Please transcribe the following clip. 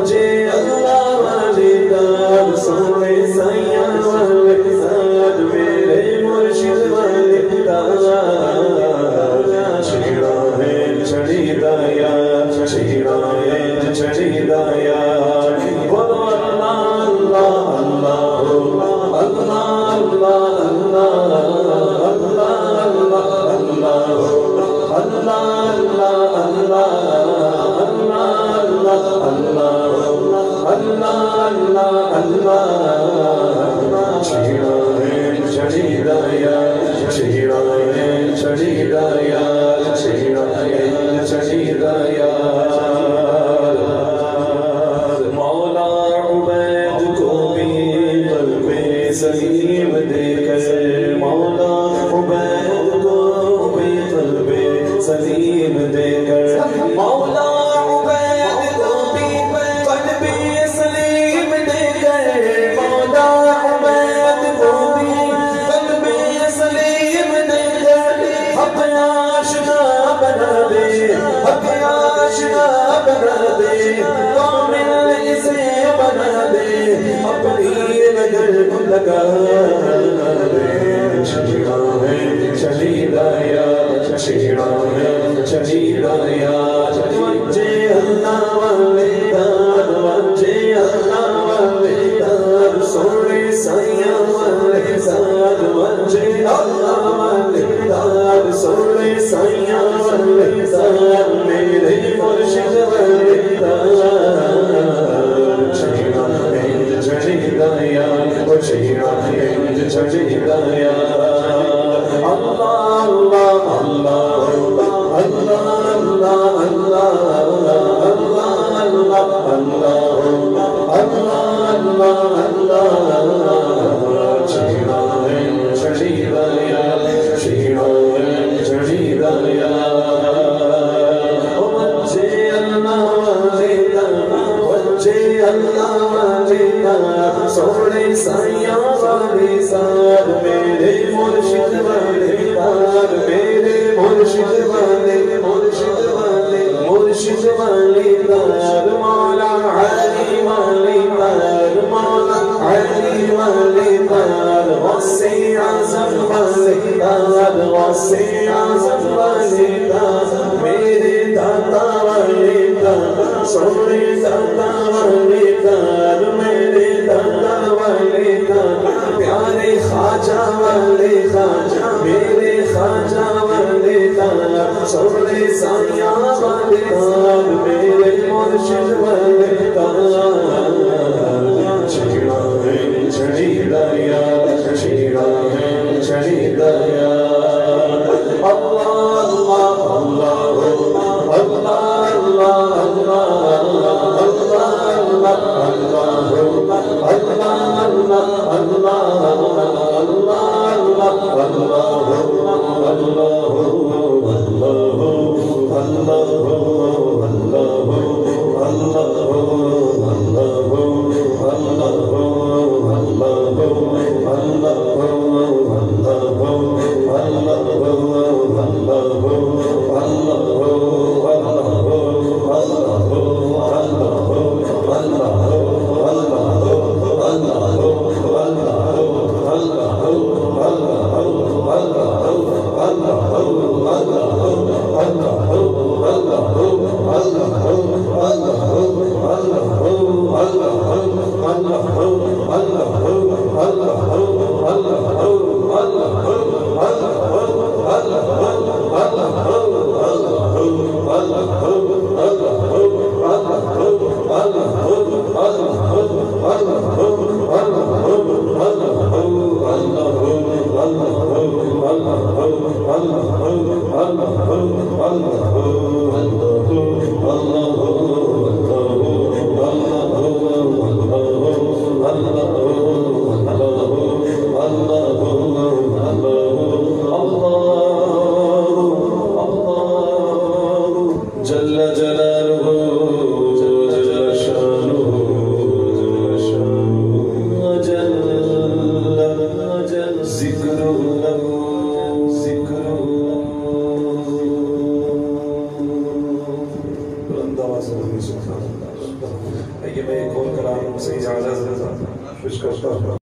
وجه اللہ آشنا بنا دے، کامل اسے بنا دے، اپنی نظر کو لگا دے۔ چھیڑا ہے چلی رایا، چھیڑا ہے چلی رایا، وجہ اللہ والے دار، وجہ اللہ والے دار، سونے سائیاں والے دار، وجہ اللہ والے دار، سونے سائیاں والے دار، میرے مرشد والے دار۔ چھیڑا ہے چلی رایا، چھیڑا ہے چلی رایا، اللہ اللہ اللہ اللہ اللہ اللہ اللہ، چھیڑا ہے چلی رایا، چھیڑا ہے چلی رایا، وجہ اللہ والے دار، وجہ اللہ والے دار، سونے سائیاں والے دار، میرے مرشد والے دار، میرے مرشد والے مرشد والے مرشد والے دار، مولا علی والے دار، مولا علی والے دار، غوث اعظم والے دار، غوث اعظم والے دار، میرے داتا والے دار، سونے داتا والے دار، میرے داتا والے دار، پیارے خواجہ والے خواجہ، میرے خواجہ والے دار، سونے سائیاں والے دار، میرے مرشد والے دار۔ چھیڑا ہے چلی رایا، چھیڑا ہے چلی رایا، اللہ اللہ اللہ اللہ